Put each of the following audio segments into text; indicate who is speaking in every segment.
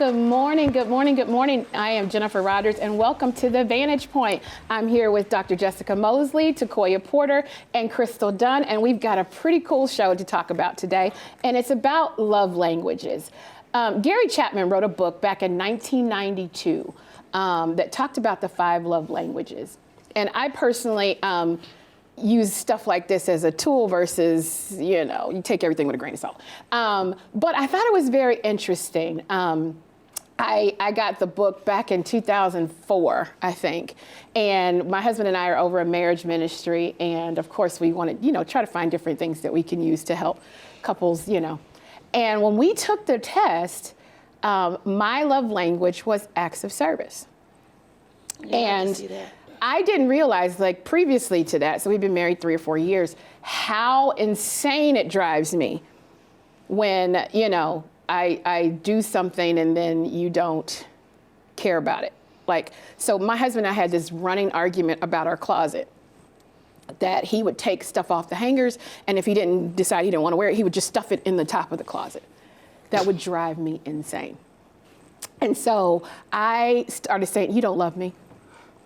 Speaker 1: Good morning, good morning, good morning. I am Jennifer Rogers, and welcome to The Vantage Point. I'm here with Dr. Jessica Mosley, Takoya Porter, and Crystal Dunn, and we've got a pretty cool show to talk about today, and it's about love languages. Gary Chapman wrote a book back in 1992 that talked about the 5 love languages. And I personally use stuff like this as a tool versus, you take everything with a grain of salt. But I thought it was very interesting. I got the book back in 2004, I think. And my husband and I are over a marriage ministry. And of course, we want to, try to find different things that we can use to help couples, And when we took the test, my love language was acts of service.
Speaker 2: Yeah,
Speaker 1: and
Speaker 2: I can see that.
Speaker 1: I didn't realize, previously to that, so we've been married 3 or 4 years, how insane it drives me when, I do something and then you don't care about it. So my husband and I had this running argument about our closet, that he would take stuff off the hangers, and if he didn't decide he didn't want to wear it, he would just stuff it in the top of the closet. That would drive me insane. And so I started saying, you don't love me.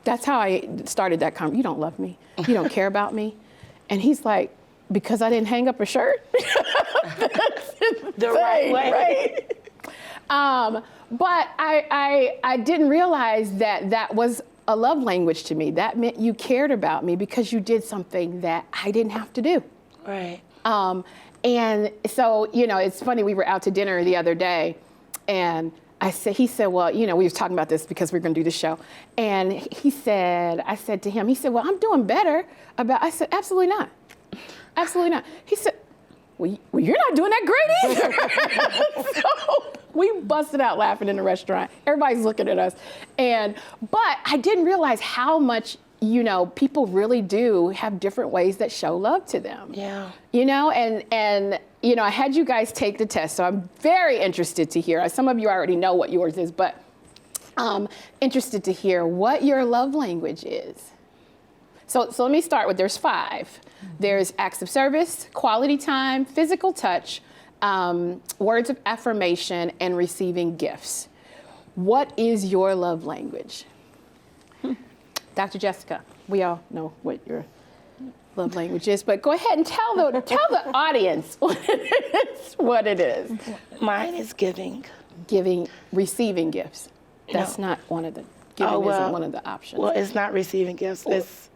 Speaker 1: That's how I started that conversation. You don't love me. You don't care about me. And he's like, because I didn't hang up a shirt?
Speaker 2: The right way.
Speaker 1: Right? But I didn't realize that was a love language to me. That meant you cared about me because you did something that I didn't have to do.
Speaker 2: Right.
Speaker 1: And so, it's funny, we were out to dinner the other day, and he said, well, we were talking about this because we were going to do the show. And I said to him, well, I'm doing better I said, absolutely not. Absolutely not. He said, well, you're not doing that great either. So we busted out laughing in the restaurant. Everybody's looking at us. But I didn't realize how much, people really do have different ways that show love to them.
Speaker 2: Yeah.
Speaker 1: And I had you guys take the test, so I'm very interested to hear. Some of you already know what yours is, but interested to hear what your love language is. So let me start with, there's 5. There's acts of service, quality time, physical touch, words of affirmation, and receiving gifts. What is your love language? Dr. Jessica, we all know what your love language is, but go ahead and tell the audience what it is.
Speaker 2: Mine is giving.
Speaker 1: Receiving gifts. That's not one of the, giving isn't one of the options.
Speaker 2: Well, it's not receiving gifts.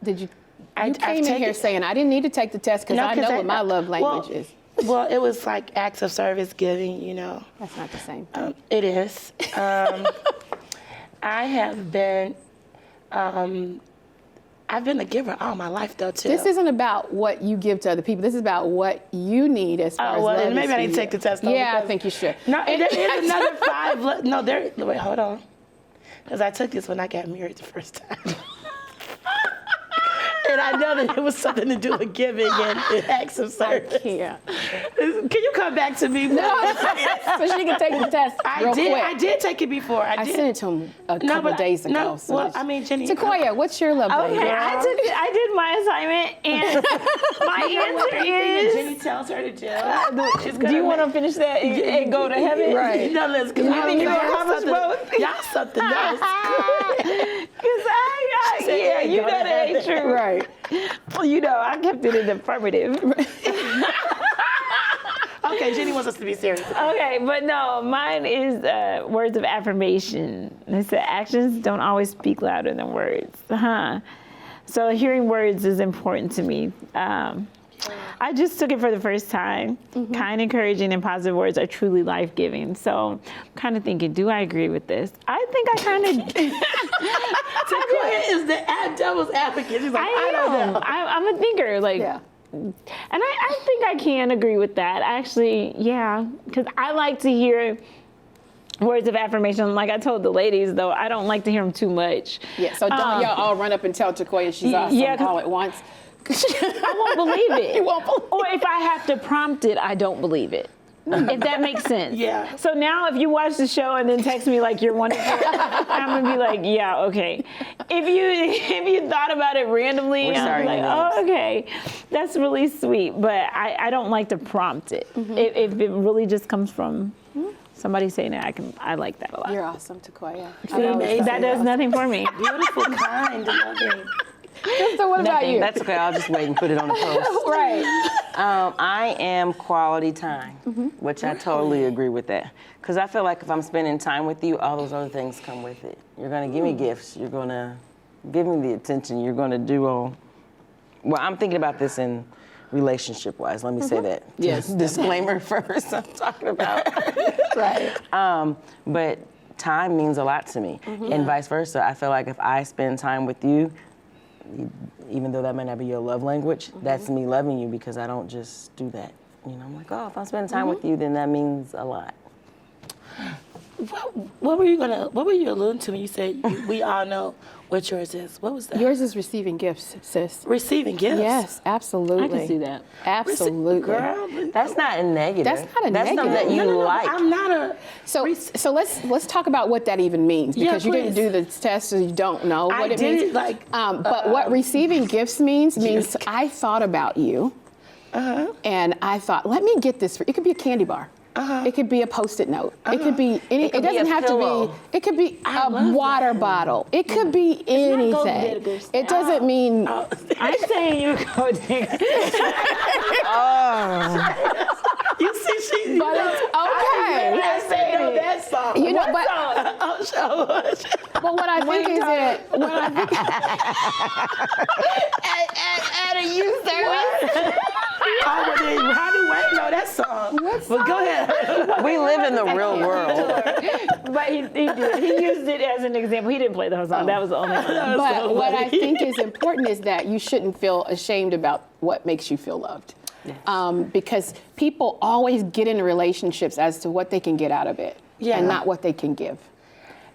Speaker 1: You came in here saying, I didn't need to take the test because I know what my love language is.
Speaker 2: Well, it was like acts of service, giving,
Speaker 1: That's not the same thing.
Speaker 2: It is. I have been, I've been a giver all my life, though, too.
Speaker 1: This isn't about what you give to other people. This is about what you need as far as love
Speaker 2: then maybe
Speaker 1: is
Speaker 2: I need to take the test.
Speaker 1: Yeah, I think you should.
Speaker 2: No, there is another 5. No, wait, hold on. Because I took this when I got married the first time. And I know that it was something to do with giving and acts of service.
Speaker 1: I can't.
Speaker 2: Can you come back to me?
Speaker 1: No, so she can take the test real quick.
Speaker 2: I did take it before. I did.
Speaker 1: sent it to him a couple of days ago.
Speaker 2: No,
Speaker 1: so
Speaker 2: Jenny.
Speaker 1: Takoya, what's your love language?
Speaker 3: Okay, I did my assignment, and my answer is.
Speaker 2: Jenny tells her to do.
Speaker 3: Do you want to finish that and go to heaven?
Speaker 1: Right.
Speaker 2: No, let's go.
Speaker 3: You think you gonna accomplish both?
Speaker 2: Y'all something else.
Speaker 3: Because you know that ain't true.
Speaker 1: Right.
Speaker 3: Well, I kept it in the affirmative.
Speaker 2: Okay, Jenny wants us to be serious.
Speaker 3: Okay, but no, mine is words of affirmation. It said actions don't always speak louder than words. So hearing words is important to me. I just took it for the first time. Mm-hmm. Kind, encouraging, and positive words are truly life-giving. So I'm kind of thinking, do I agree with this? I think I kind of...
Speaker 2: Takoya is the devil's advocate. She's like, I don't know.
Speaker 3: I'm a thinker.
Speaker 1: Yeah.
Speaker 3: And I think I can agree with that. Actually, yeah. Because I like to hear words of affirmation. Like I told the ladies, though, I don't like to hear them too much.
Speaker 1: Yeah, so don't y'all all run up and tell Takoya she's awesome all at once.
Speaker 3: I won't believe it.
Speaker 1: You won't believe it.
Speaker 3: Or if I have to prompt it, I don't believe it. If that makes sense.
Speaker 2: Yeah.
Speaker 3: So now if you watch the show and then text me like you're wonderful, I'm gonna be like, yeah, okay. If you thought about it randomly, I'm like, oh, okay, that's really sweet. But I don't like to prompt it. Mm-hmm. If it really just comes from somebody saying that, I like that a lot.
Speaker 1: You're awesome, Takoya.
Speaker 2: Amazing.
Speaker 3: That does nothing for me.
Speaker 2: Beautiful, kind, loving.
Speaker 1: So what about you?
Speaker 4: That's okay. I'll just wait and put it on the post.
Speaker 1: Right.
Speaker 4: I am quality time, which I totally agree with that. Because I feel like if I'm spending time with you, all those other things come with it. You're going to give me gifts. You're going to give me the attention. You're going to do all. Well, I'm thinking about this in relationship-wise. Let me say that.
Speaker 1: Yes.
Speaker 4: Disclaimer first. I'm talking about.
Speaker 1: Right.
Speaker 4: But time means a lot to me, and vice versa. I feel like if I spend time with you, even though that might not be your love language, that's me loving you because I don't just do that. You know, I'm like, oh, if I'm spending time with you, then that means a lot.
Speaker 2: What were you alluding to when you said we all know what yours is? What was that?
Speaker 1: Yours is receiving gifts, sis.
Speaker 2: Receiving gifts.
Speaker 1: Yes, absolutely.
Speaker 3: I can see that.
Speaker 1: Absolutely.
Speaker 2: Girl,
Speaker 4: That's not a negative.
Speaker 1: That's not a
Speaker 4: That's something that
Speaker 1: negative.
Speaker 4: you
Speaker 2: no,
Speaker 4: like.
Speaker 2: I'm not a.
Speaker 1: So let's talk about what that even means
Speaker 2: Yeah,
Speaker 1: because you didn't
Speaker 2: please.
Speaker 1: do the test, so you don't know what
Speaker 2: I
Speaker 1: it
Speaker 2: did
Speaker 1: means.
Speaker 2: it like.
Speaker 1: But what receiving gifts means I thought about you, and I thought, let me get this. It could be a candy bar. It could be a Post-it note. It could be any. It
Speaker 4: could be
Speaker 1: doesn't
Speaker 4: a
Speaker 1: have
Speaker 4: pillow.
Speaker 1: to be. It could be a
Speaker 2: love
Speaker 1: water
Speaker 2: that.
Speaker 1: bottle. It could be
Speaker 2: not gold
Speaker 1: anything.
Speaker 2: diggers.
Speaker 1: It doesn't mean.
Speaker 3: I'm saying you go digger.
Speaker 2: You see, she.
Speaker 1: But it's okay.
Speaker 2: I say no that song.
Speaker 1: You know, but
Speaker 2: Oh, so
Speaker 1: but what I think is that when I think
Speaker 4: At a youth service.
Speaker 2: Oh, well, then how do I know that song? But go ahead.
Speaker 4: We live in the real world.
Speaker 3: But he did. He used it as an example. He didn't play the whole song. That was the only one.
Speaker 1: But what I think is important is that you shouldn't feel ashamed about what makes you feel loved. Because people always get into relationships as to what they can get out of it and not what they can give.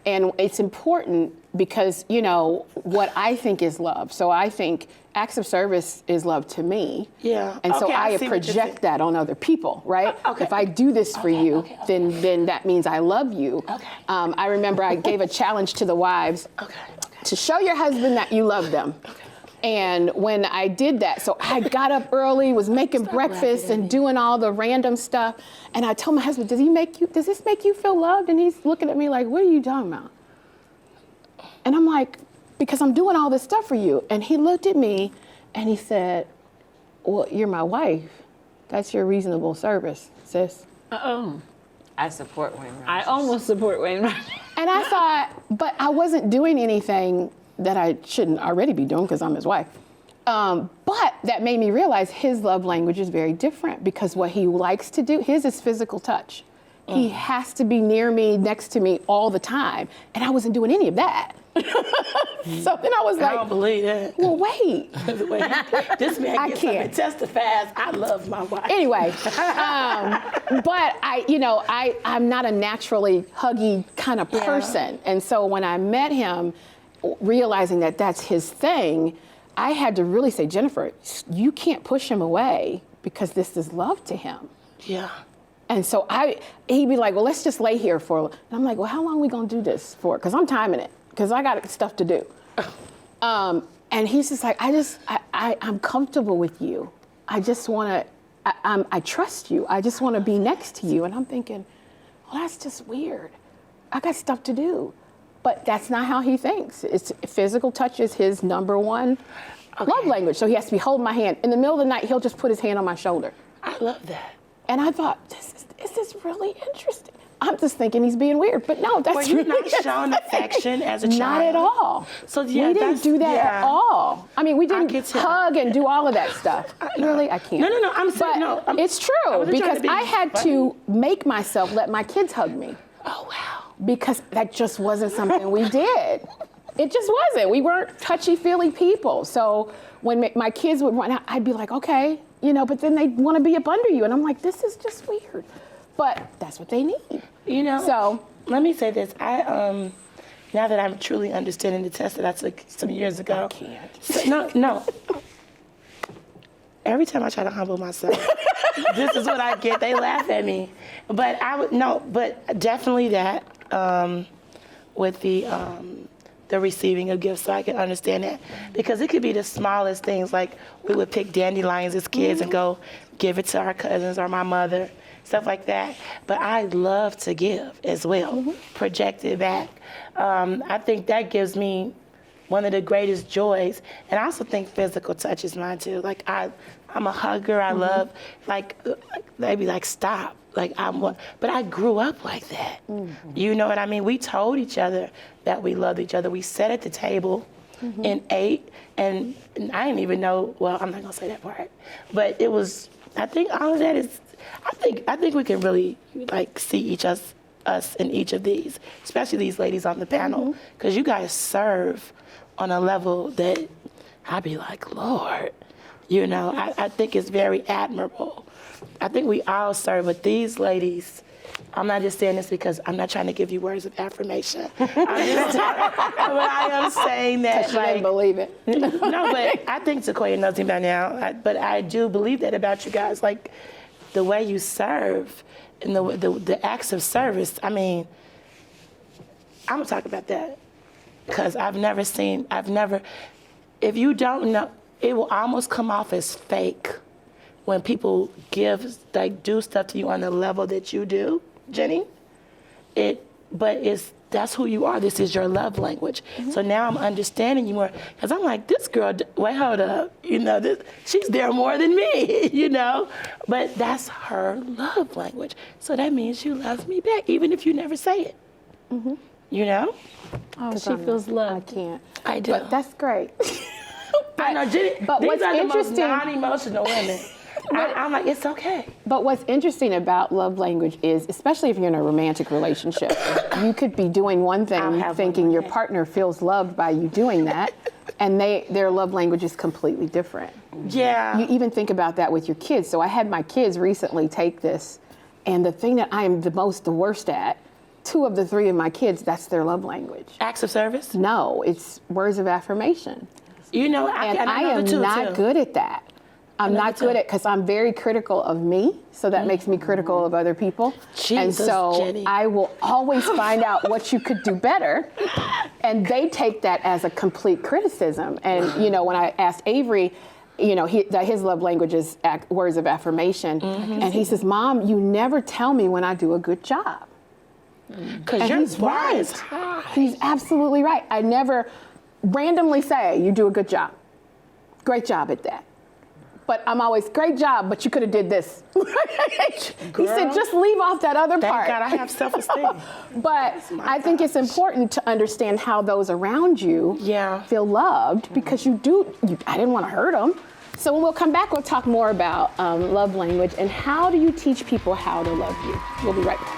Speaker 1: And it's important because, you know, what I think is love. So I think acts of service is love to me.
Speaker 2: Yeah.
Speaker 1: And so
Speaker 2: Okay, I
Speaker 1: I
Speaker 2: see what you're saying.
Speaker 1: project that on other people, right?
Speaker 2: Okay.
Speaker 1: If I do this for you, then that means I love you.
Speaker 2: Okay.
Speaker 1: I remember I gave a challenge to the wives to show your husband that you love them. And when I did that, so I got up early, was making breakfast and doing all the random stuff. And I told my husband, does this make you feel loved? And he's looking at me like, what are you talking about? And I'm like, because I'm doing all this stuff for you. And he looked at me and he said, well, you're my wife. That's your reasonable service, sis.
Speaker 3: Uh-oh.
Speaker 4: I support Wayne Rogers.
Speaker 3: I almost support Wayne Rogers.
Speaker 1: And I thought, but I wasn't doing anything that I shouldn't already be doing because I'm his wife. But that made me realize his love language is very different because what he likes to do, his is physical touch. He has to be near me, next to me all the time. And I wasn't doing any of that. So then I was
Speaker 2: I don't
Speaker 1: like,
Speaker 2: believe that.
Speaker 1: well, wait.
Speaker 2: This man
Speaker 1: I
Speaker 2: gets up
Speaker 1: can't.
Speaker 2: and testifies. I love my wife.
Speaker 1: Anyway, but I'm not a naturally huggy kind of person. And so when I met him, realizing that that's his thing, I had to really say, Jennifer, you can't push him away because this is love to him.
Speaker 2: Yeah.
Speaker 1: And so he'd be like, well, let's just lay here for, and I'm like, well, how long are we gonna do this for? Because I'm timing it, because I got stuff to do. And he's just like, I'm comfortable with you. I just wanna, I trust you. I just wanna be next to you. And I'm thinking, well, that's just weird. I got stuff to do. But that's not how he thinks. It's physical touch is his number one love language. So he has to be holding my hand. In the middle of the night, he'll just put his hand on my shoulder.
Speaker 2: I love that.
Speaker 1: And I thought, this is really interesting. I'm just thinking he's being weird, but no, that's
Speaker 2: Were you
Speaker 1: really
Speaker 2: not shown affection as a child?
Speaker 1: Not at all.
Speaker 2: So yeah,
Speaker 1: we didn't
Speaker 2: that's-
Speaker 1: do that
Speaker 2: yeah.
Speaker 1: at all. I mean, we
Speaker 2: can
Speaker 1: didn't
Speaker 2: tell.
Speaker 1: hug and do all of that stuff. Really, I can't.
Speaker 2: No, I'm saying
Speaker 1: But
Speaker 2: no.
Speaker 1: it's
Speaker 2: I
Speaker 1: true
Speaker 2: wasn't trying
Speaker 1: because
Speaker 2: to be
Speaker 1: I had
Speaker 2: funny.
Speaker 1: to make myself let my kids hug me
Speaker 2: Oh wow.
Speaker 1: because that just wasn't something we did. It just wasn't. We weren't touchy-feely people. So when my kids would run out, I'd be like, okay, you know, but then they'd want to be up under you. And I'm like, this is just weird. But that's what they need.
Speaker 2: You know.
Speaker 1: So
Speaker 2: let me say this. I now that I'm truly understanding the test that I took some years ago.
Speaker 1: I can't.
Speaker 2: So, no. Every time I try to humble myself, this is what I get. They laugh at me. But but definitely that with the receiving of gifts, so I can understand that. Because it could be the smallest things, like we would pick dandelions as kids and go give it to our cousins or my mother. stuff like that. But I love to give as well, project it back. I think that gives me one of the greatest joys. And I also think physical touch is mine too. Like I'm a hugger. I love, like, they be like, stop. Like but I grew up like that. You know what I mean? We told each other that we loved each other. We sat at the table and ate, and I didn't even know, well, I'm not gonna say that part, but it was, I think all of that is, I think we can really like see us in each of these, especially these ladies on the panel, because you guys serve on a level that I'd be like, Lord, you know, I think it's very admirable. I think we all serve, but these ladies, I'm not just saying this because I'm not trying to give you words of affirmation. But I am saying that,
Speaker 1: She didn't believe it.
Speaker 2: no, but I think Sequoia knows me by now. But I do believe that about you guys, like the way you serve and the acts of service. I mean, I'm gonna talk about that because if you don't know, it will almost come off as fake when people do stuff to you on the level that you do, Jenny. That's who you are. This is your love language. So now I'm understanding you more, because I'm like, this girl, wait, hold up, you know, she's there more than me, you know? But that's her love language. So that means you love me back, even if you never say it, you know?
Speaker 1: Oh,
Speaker 3: She feels loved.
Speaker 1: I can't.
Speaker 2: I do.
Speaker 1: But that's great.
Speaker 2: I know, Jenny,
Speaker 1: but
Speaker 2: these
Speaker 1: what's
Speaker 2: are the most
Speaker 1: interesting-
Speaker 2: non-emotional women. I'm like, it's okay.
Speaker 1: But what's interesting about love language is, especially if you're in a romantic relationship, you could be doing one thing thinking your partner feels loved by you doing that, and their love language is completely different.
Speaker 2: Yeah.
Speaker 1: You even think about that with your kids. So I had my kids recently take this, and the thing that I am the worst at, 2 of the 3 of my kids, that's their love language.
Speaker 2: Acts of service?
Speaker 1: No, it's words of affirmation.
Speaker 2: You know, I
Speaker 1: am not good at that. I'm not good at, because I'm very critical of me, so that makes me critical of other people. And so
Speaker 2: Jenny.
Speaker 1: I will always find out what you could do better, and they take that as a complete criticism. And you know, when I asked Avery, you know, that his love language is words of affirmation, and he says, "Mom, you never tell me when I do a good job."
Speaker 2: Because your bar is high.
Speaker 1: He's absolutely right. I never randomly say, "You do a good job. Great job at that." But I'm always, great job, but you could have did this. He said, just leave off that other part.
Speaker 2: Thank God I have self-esteem.
Speaker 1: But I think it's important to understand how those around you feel loved, because I didn't want to hurt them. So when we'll come back, we'll talk more about love language and how do you teach people how to love you. We'll be right back.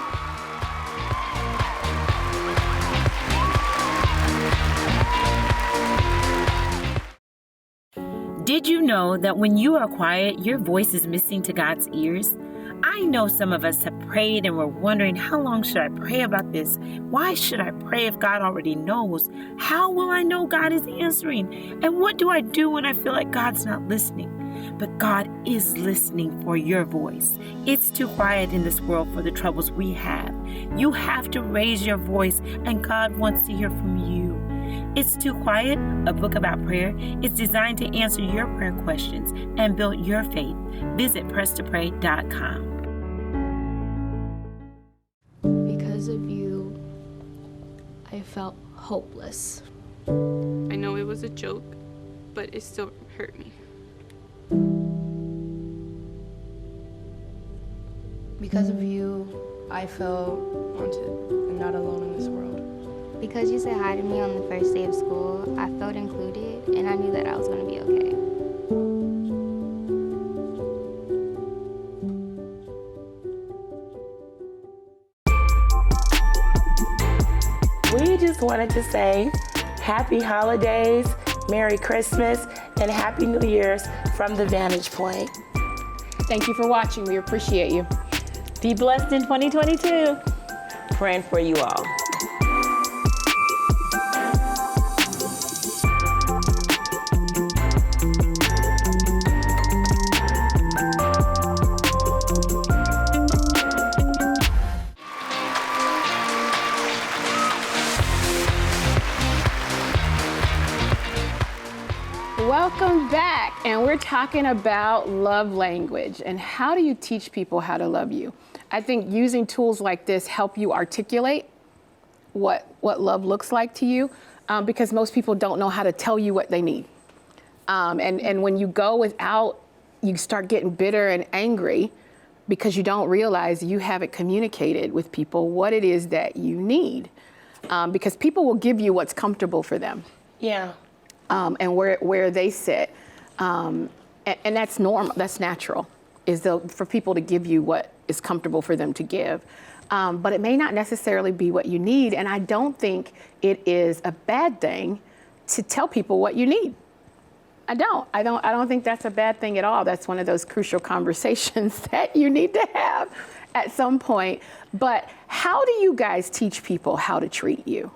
Speaker 5: Did you know that when you are quiet, your voice is missing to God's ears? I know some of us have prayed and we're wondering, how long should I pray about this? Why should I pray if God already knows? How will I know God is answering? And what do I do when I feel like God's not listening? But God is listening for your voice. It's too quiet in this world for the troubles we have. You have to raise your voice, and God wants to hear from you. It's Too Quiet, a book about prayer. It's designed to answer your prayer questions and build your faith. Visit presstopray.com.
Speaker 6: Because of you, I felt hopeless.
Speaker 7: I know it was a joke, but it still hurt me.
Speaker 6: Because of you, I felt wanted and not alone in this world.
Speaker 8: Because you said hi to me on the first day of school, I felt included, and I knew that I was going to be okay.
Speaker 2: We just wanted to say happy holidays, Merry Christmas, and Happy New Year's from the Vantage Point.
Speaker 1: Thank you for watching. We appreciate you.
Speaker 3: Be blessed in 2022.
Speaker 4: Praying for you all.
Speaker 1: Welcome back, and we're talking about love language and how do you teach people how to love you. I think using tools like this help you articulate what love looks like to you, because most people don't know how to tell you what they need. And when you go without, you start getting bitter and angry because you don't realize you haven't communicated with people what it is that you need. Because people will give you what's comfortable for them.
Speaker 2: Yeah.
Speaker 1: And where they sit. And that's normal, that's natural, for people to give you what is comfortable for them to give. But it may not necessarily be what you need. And I don't think it is a bad thing to tell people what you need. I don't think that's a bad thing at all. That's one of those crucial conversations that you need to have at some point. But how do you guys teach people how to treat you?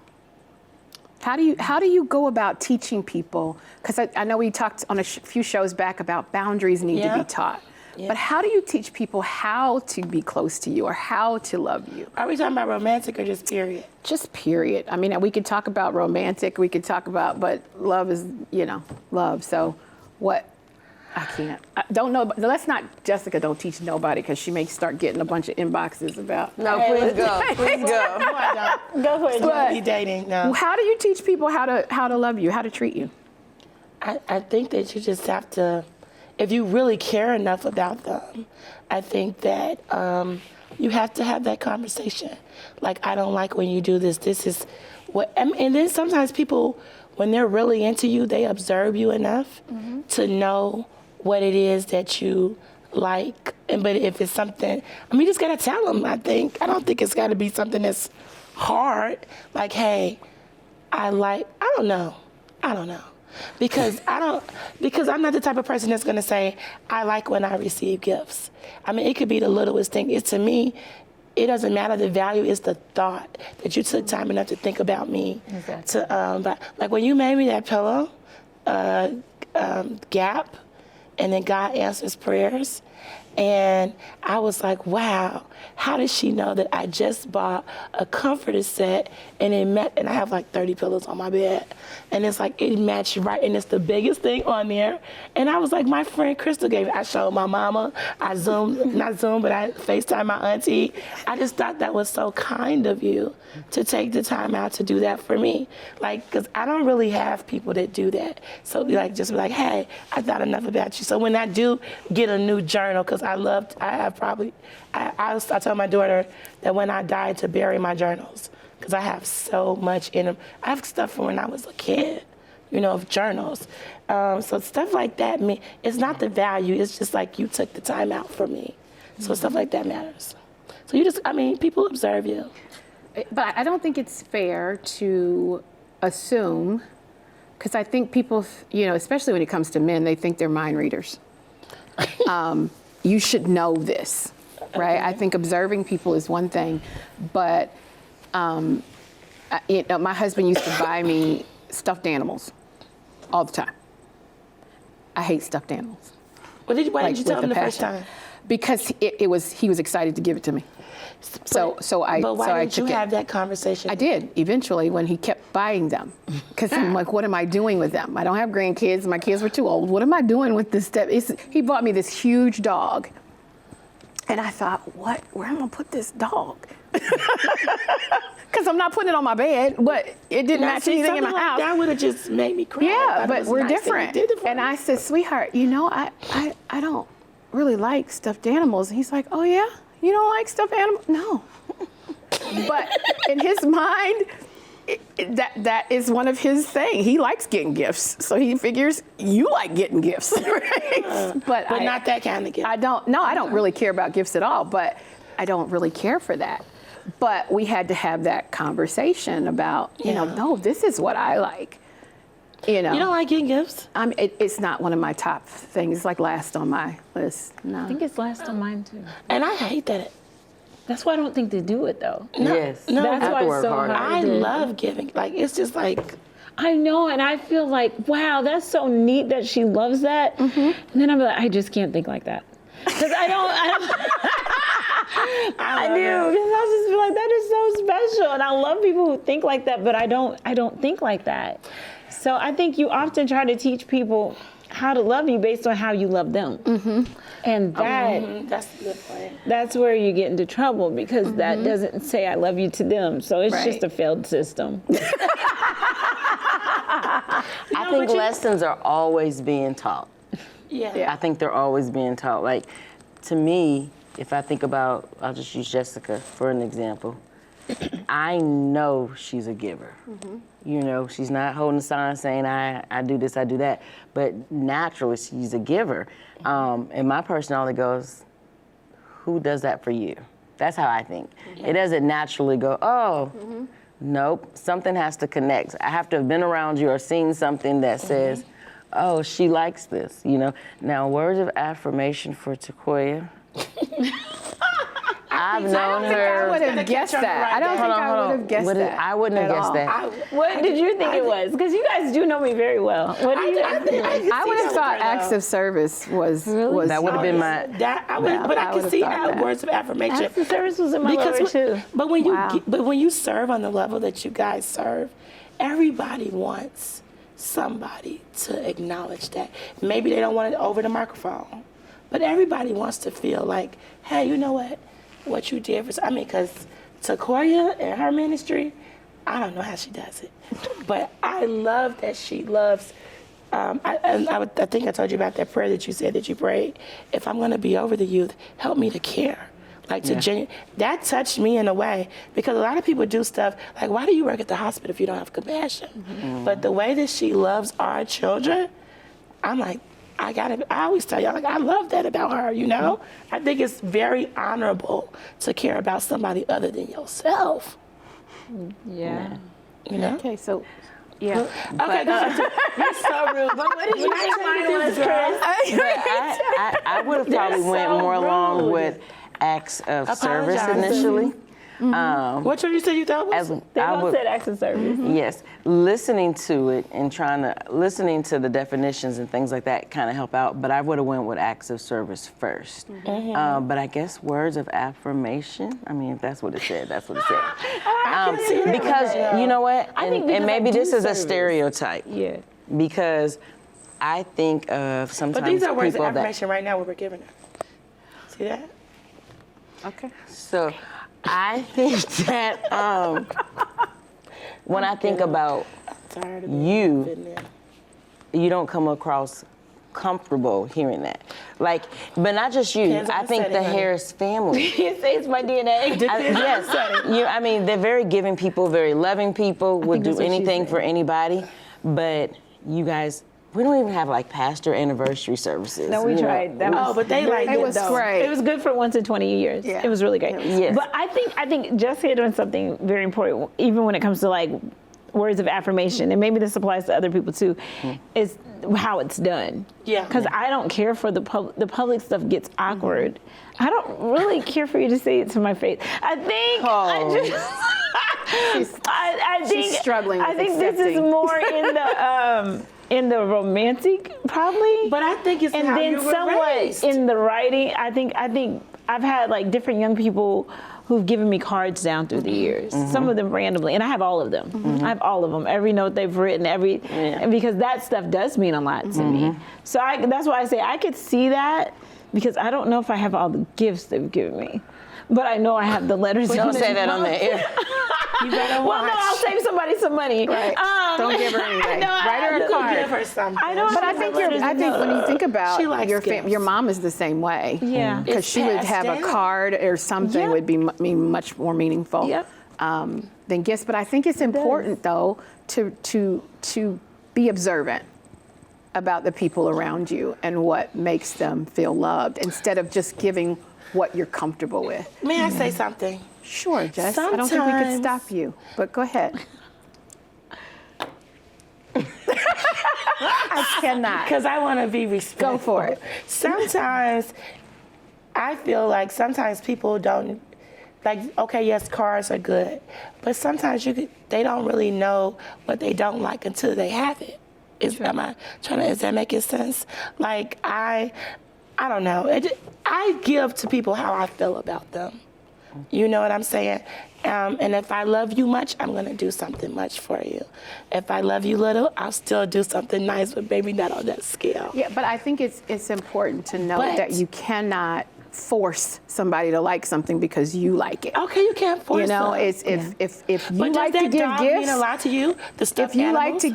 Speaker 1: How do you go about teaching people? Because I know we talked on a few shows back about boundaries need to be taught. Yeah. But how do you teach people how to be close to you or how to love you?
Speaker 2: Are we talking about romantic or just period?
Speaker 1: Just period. I mean, we could talk about romantic, we could talk about, but love is, love. So what? I can't. I don't know. Let's not, Jessica, don't teach nobody because she may start getting a bunch of inboxes about.
Speaker 4: No, please go. Please go.
Speaker 2: No, I don't.
Speaker 3: Go for it.
Speaker 2: But, be dating. No.
Speaker 1: How do you teach people how to love you, how to treat you?
Speaker 2: I think that you just have to, if you really care enough about them, I think that you have to have that conversation. Like, I don't like when you do this. This is what, and then sometimes people, when they're really into you, they observe you enough to know what it is that you like. But if it's something, you just gotta tell them, I think. I don't think it's gotta be something that's hard. Like, hey, I don't know. Because I'm not the type of person that's gonna say, I like when I receive gifts. It could be the littlest thing. To me, it doesn't matter the value, it's the thought that you took time enough to think about me. Exactly. Like when you made me that pillow, Gap, and then God answers prayers. And I was like, wow, how did she know that I just bought a comforter set and I have like 30 pillows on my bed. And it's like, it matched right, and it's the biggest thing on there. And I was like, my friend Crystal gave it. I showed my mama, I FaceTime my auntie. I just thought that was so kind of you to take the time out to do that for me. Like, because I don't really have people that do that. So just be like, hey, I thought enough about you. So when I do get a new journal, because I tell my daughter that when I die to bury my journals, because I have so much in them. I have stuff from when I was a kid, of journals. So stuff like that, it's not the value, it's just like you took the time out for me. So stuff like that matters. So people observe you.
Speaker 1: But I don't think it's fair to assume, because I think people, especially when it comes to men, they think they're mind readers. You should know this, right? I think observing people is one thing, but my husband used to buy me stuffed animals all the time. I hate stuffed animals.
Speaker 2: Why did you tell him the first time?
Speaker 1: Because he was excited to give it to me. So why
Speaker 2: didn't you have that conversation?
Speaker 1: I did eventually when he kept buying them, because I'm like, what am I doing with them? I don't have grandkids. My kids were too old. What am I doing with this stuff? He bought me this huge dog, and I thought, where am I gonna put this dog? Because I'm not putting it on my bed, but it didn't match anything in my house.
Speaker 2: That would have just made me cry.
Speaker 1: Yeah, but we're different. And I said, sweetheart, I don't really like stuffed animals. And he's like, oh yeah? You don't like stuffed animals? No. But in his mind, that is one of his things. He likes getting gifts. So he figures you like getting gifts, right? But
Speaker 2: not that kind of gift.
Speaker 1: I don't really care about gifts at all, but I don't really care for that. But we had to have that conversation about, no, this is what I like. You
Speaker 2: don't like getting gifts?
Speaker 1: It's not one of my top things. It's like last on my list. No.
Speaker 3: I think it's last on mine too.
Speaker 2: And I hate that.
Speaker 3: That's why I don't think they do it though.
Speaker 4: Yes.
Speaker 2: No,
Speaker 3: that's why it's so hard.
Speaker 2: I love giving. It's just like.
Speaker 3: I know, and I feel like, wow, that's so neat that she loves that. Mm-hmm. And then I'm like, I just can't think like that. Because I do. Because I just feel like that is so special. And I love people who think like that, but I don't think like that. So I think you often try to teach people how to love you based on how you love them. And
Speaker 2: That's a good point.
Speaker 3: that's where you get into trouble, because that doesn't say I love you to them. So it's just a failed system.
Speaker 4: I think lessons are always being taught.
Speaker 2: Yeah.
Speaker 4: I think they're always being taught. Like, to me, if I think about, I'll just use Jessica for an example. I know she's a giver. You know, she's not holding a sign saying, I do this, I do that. But naturally, she's a giver. And my personality goes, who does that for you? That's how I think. It doesn't naturally go, oh, nope, something has to connect. I have to have been around you or seen something that says, oh, she likes this, you know. Now, words of affirmation for Takoya. I've known her.
Speaker 1: I would have guessed that. I don't think I would have guessed that.
Speaker 4: I wouldn't have guessed that.
Speaker 3: What did you think it was? Because you guys do know me very well. What do you think?
Speaker 1: I would have thought acts of service was
Speaker 4: That would have been my.
Speaker 2: But I can see how words of affirmation.
Speaker 3: Acts of service was in my lover too.
Speaker 2: But when you serve on the level that you guys serve, everybody wants somebody to acknowledge that. Maybe they don't want it over the microphone, but everybody wants to feel like, hey, you know what you did for. I mean, because Takoya and her ministry, I don't know how she does it, but I love that she loves. I think I told you about that prayer that you said that you prayed. If I'm going to be over the youth, help me to care. Like that touched me in a way, because a lot of people do stuff like, why do you work at the hospital if you don't have compassion? But the way that she loves our children, I'm like, I always tell y'all, like, I love that about her, you know? I think it's very honorable to care about somebody other than yourself.
Speaker 3: Yeah.
Speaker 2: You know?
Speaker 1: Okay, so yeah.
Speaker 2: Okay, go ahead. You're so rude. But what did you think mine was, Chris?
Speaker 4: I would have probably went more along with acts of service initially.
Speaker 2: What did you say you thought was?
Speaker 3: They both said acts of service.
Speaker 4: Yes, listening to it and listening to the definitions and things like that kind of help out. But I would have went with acts of service first. But I guess words of affirmation. I mean, if that's what it said, that's what it said. Because you know what, and maybe this is a stereotype.
Speaker 3: Yeah.
Speaker 4: Because I think of sometimes
Speaker 2: But these are words of
Speaker 4: people that.
Speaker 2: affirmation right now what we're giving her. See that?
Speaker 1: Okay.
Speaker 4: So I think that when I think about you don't come across comfortable hearing that. Like, but not just you. I think the Harris family.
Speaker 3: You say it's my DNA.
Speaker 4: Yes. I mean, they're very giving people, very loving people, would do anything for anybody. But you guys, we don't even have like pastor anniversary services.
Speaker 3: No, we tried.
Speaker 2: But they like
Speaker 1: it was great.
Speaker 3: It was good for once in 20 years.
Speaker 1: Yeah.
Speaker 3: It was really great.
Speaker 4: Yes.
Speaker 3: But I think Jessica doing something very important, even when it comes to like words of affirmation, and maybe this applies to other people too, is how it's done.
Speaker 2: Yeah.
Speaker 3: Because I don't care for the public stuff gets awkward. I don't really care for you to say it to my face. I think I think
Speaker 1: she's struggling with
Speaker 3: I think this is
Speaker 1: accepting.
Speaker 3: more in the romantic, probably.
Speaker 2: But I think it's
Speaker 3: and
Speaker 2: how
Speaker 3: then
Speaker 2: you were
Speaker 3: somewhat
Speaker 2: raised.
Speaker 3: in the writing. I think I've had like different young people who've given me cards down through the years. Some of them randomly, and I have all of them. I have all of them. Every note they've written, and because that stuff does mean a lot to me. So that's why I say I could see that, because I don't know if I have all the gifts they've given me, but I know I have the letters.
Speaker 4: Don't say that on the air.
Speaker 2: You better watch.
Speaker 3: Well, no, I'll save somebody some money.
Speaker 1: Right. Don't give her anything. Write her a card.
Speaker 2: Give her something.
Speaker 3: I know.
Speaker 1: But I think when you think about
Speaker 2: She likes gifts.
Speaker 1: your mom is the same way.
Speaker 3: Yeah.
Speaker 1: Because
Speaker 2: It's
Speaker 1: she would
Speaker 2: passed
Speaker 1: have a
Speaker 2: down.
Speaker 1: card or something would be much more meaningful
Speaker 3: Yep.
Speaker 1: than gifts. But I think it's important though to be observant about the people around you and what makes them feel loved, instead of just giving what you're comfortable with.
Speaker 2: May I say something?
Speaker 1: Sure, Jess. I don't think we could stop you, but go ahead. I cannot.
Speaker 2: Because I want to be respectful.
Speaker 1: Go for it.
Speaker 2: Sometimes I feel like sometimes people don't, like, okay, yes, cars are good, but sometimes they don't really know what they don't like until they have it. Is that making sense? Like, I don't know. I give to people how I feel about them. You know what I'm saying? And if I love you much, I'm gonna do something much for you. If I love you little, I'll still do something nice, but maybe not on that scale.
Speaker 1: Yeah, but I think it's important to know
Speaker 2: But-
Speaker 1: that you cannot force somebody to like something because you like it.
Speaker 2: Okay, you can't force
Speaker 1: You know,
Speaker 2: them.
Speaker 1: it's if you
Speaker 2: But
Speaker 1: like
Speaker 2: does
Speaker 1: to
Speaker 2: that
Speaker 1: give
Speaker 2: dog mean
Speaker 1: gifts,
Speaker 2: a lot to you? The stuffed
Speaker 1: if you like
Speaker 2: animals?
Speaker 1: to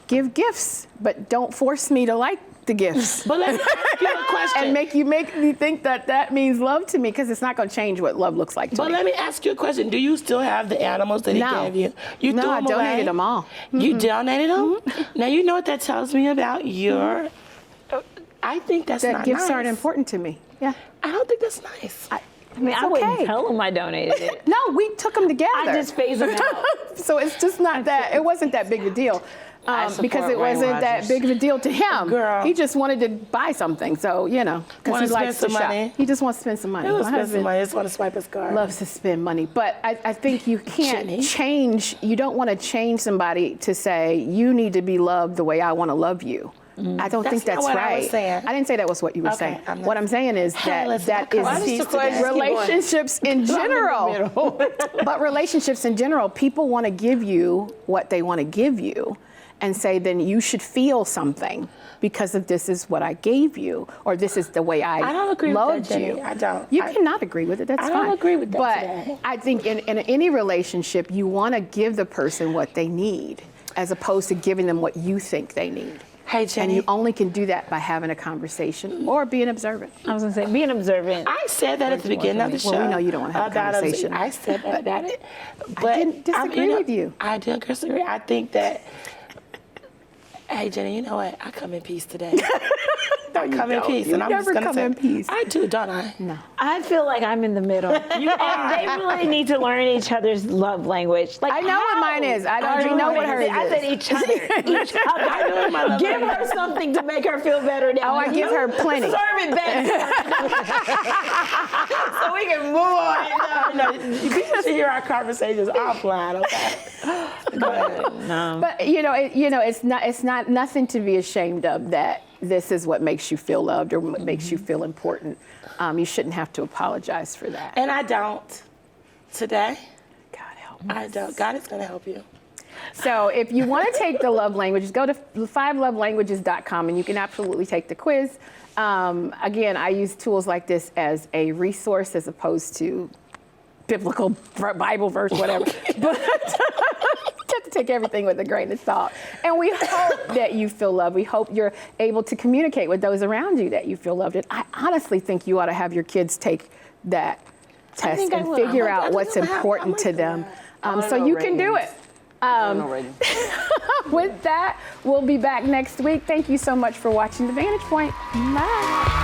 Speaker 1: give gifts, but don't force me to like the gifts.
Speaker 2: But let me ask you a question.
Speaker 1: And make me think that means love to me, because it's not going to change what love looks like to
Speaker 2: But
Speaker 1: me.
Speaker 2: let me ask you a question. Do you still have the animals that he
Speaker 1: No.
Speaker 2: gave you? You
Speaker 1: No,
Speaker 2: threw
Speaker 1: I
Speaker 2: them
Speaker 1: donated
Speaker 2: away?
Speaker 1: them all.
Speaker 2: You donated them? Now, you know what that tells me about your... I think that's
Speaker 1: That
Speaker 2: not
Speaker 1: gifts
Speaker 2: nice.
Speaker 1: aren't important to me. Yeah.
Speaker 2: I don't think that's nice.
Speaker 3: I mean,
Speaker 1: It's
Speaker 3: I wouldn't
Speaker 1: okay.
Speaker 3: tell them I donated it.
Speaker 1: No, we took them together.
Speaker 3: I just phase them out.
Speaker 1: So it's just not that. It wasn't that big of a deal. Because
Speaker 4: support
Speaker 1: it
Speaker 4: Ray
Speaker 1: wasn't that
Speaker 4: Rogers.
Speaker 1: big of a deal to him.
Speaker 2: Girl.
Speaker 1: He just wanted to buy something. So, you know, because
Speaker 2: Wanna
Speaker 1: he likes to
Speaker 2: spend some
Speaker 1: shop.
Speaker 2: money.
Speaker 1: He just wants to spend some money.
Speaker 2: I
Speaker 1: My
Speaker 2: spend some
Speaker 1: husband
Speaker 2: money. I just want to swipe his card.
Speaker 1: loves to spend money. But I think you can't
Speaker 2: Shouldn't he?
Speaker 1: change. You don't want to change somebody to say, you need to be loved the way I want to love you. I don't think
Speaker 2: That's
Speaker 1: that's
Speaker 2: not what I
Speaker 1: right.
Speaker 2: was saying.
Speaker 1: I didn't say that was what you were
Speaker 2: Okay,
Speaker 1: saying.
Speaker 2: I'm not-
Speaker 1: What I'm saying is
Speaker 2: Hey, listen,
Speaker 1: that
Speaker 2: I
Speaker 1: is
Speaker 2: come
Speaker 4: Why does the question keep going?
Speaker 1: relationships in general. But relationships in general, people want to give you what they want to give you and say, then you should feel something because of this is what I gave you, or this is the way I
Speaker 2: don't agree with that,
Speaker 1: loved
Speaker 2: Jenny.
Speaker 1: you.
Speaker 2: I don't.
Speaker 1: You
Speaker 2: I-
Speaker 1: cannot agree with it. That's
Speaker 2: I
Speaker 1: fine.
Speaker 2: don't agree with that
Speaker 1: But
Speaker 2: today.
Speaker 1: I think in any relationship, you want to give the person what they need, as opposed to giving them what you think they need.
Speaker 2: Hey,
Speaker 1: And
Speaker 2: Jenny.
Speaker 1: you only can do that by having a conversation or being observant.
Speaker 3: I was gonna say, being observant.
Speaker 2: I said that at the beginning of the show.
Speaker 1: Well, we know you don't wanna have a
Speaker 2: about
Speaker 1: conversation.
Speaker 2: I said that about it. But
Speaker 1: didn't disagree with you.
Speaker 2: I didn't disagree. I think that, hey, Jenny, you know what? I come in peace today. I come in
Speaker 1: don't.
Speaker 2: peace.
Speaker 1: You
Speaker 2: And I'm just
Speaker 1: never
Speaker 2: gonna
Speaker 1: come
Speaker 2: say,
Speaker 1: in peace.
Speaker 2: I do, don't I?
Speaker 1: No.
Speaker 3: I feel like I'm in the middle. And they really need to learn each other's love language. Like
Speaker 1: I know what mine is. I already know what hers
Speaker 3: I said
Speaker 1: is.
Speaker 3: each other. Each other.
Speaker 2: I know what my love
Speaker 3: Give
Speaker 2: language
Speaker 3: her something to make her feel better now.
Speaker 1: Oh, I give her plenty.
Speaker 3: Serve it back. So we can move on.
Speaker 2: No, people should hear our conversations offline, okay? Go ahead.
Speaker 1: But it's not nothing to be ashamed of that this is what makes you feel loved or what makes you feel important. You shouldn't have to apologize for that.
Speaker 2: And I don't. Today,
Speaker 1: God help me.
Speaker 2: I don't. God is going to help you.
Speaker 1: So if you want to take the love languages, go to 5lovelanguages.com and you can absolutely take the quiz. Again, I use tools like this as a resource as opposed to biblical Bible verse, whatever. But you have to take everything with a grain of salt. And we hope that you feel loved. We hope you're able to communicate with those around you that you feel loved. And I honestly think you ought to have your kids take that test
Speaker 2: think I
Speaker 1: and
Speaker 2: will.
Speaker 1: figure
Speaker 2: I
Speaker 1: out
Speaker 2: think
Speaker 1: what's
Speaker 2: I'm gonna have-
Speaker 1: important
Speaker 2: I'm
Speaker 1: to
Speaker 2: gonna
Speaker 1: them.
Speaker 2: do that.
Speaker 1: So you can do it. With that, we'll be back next week. Thank you so much for watching The Vantage Point. Bye.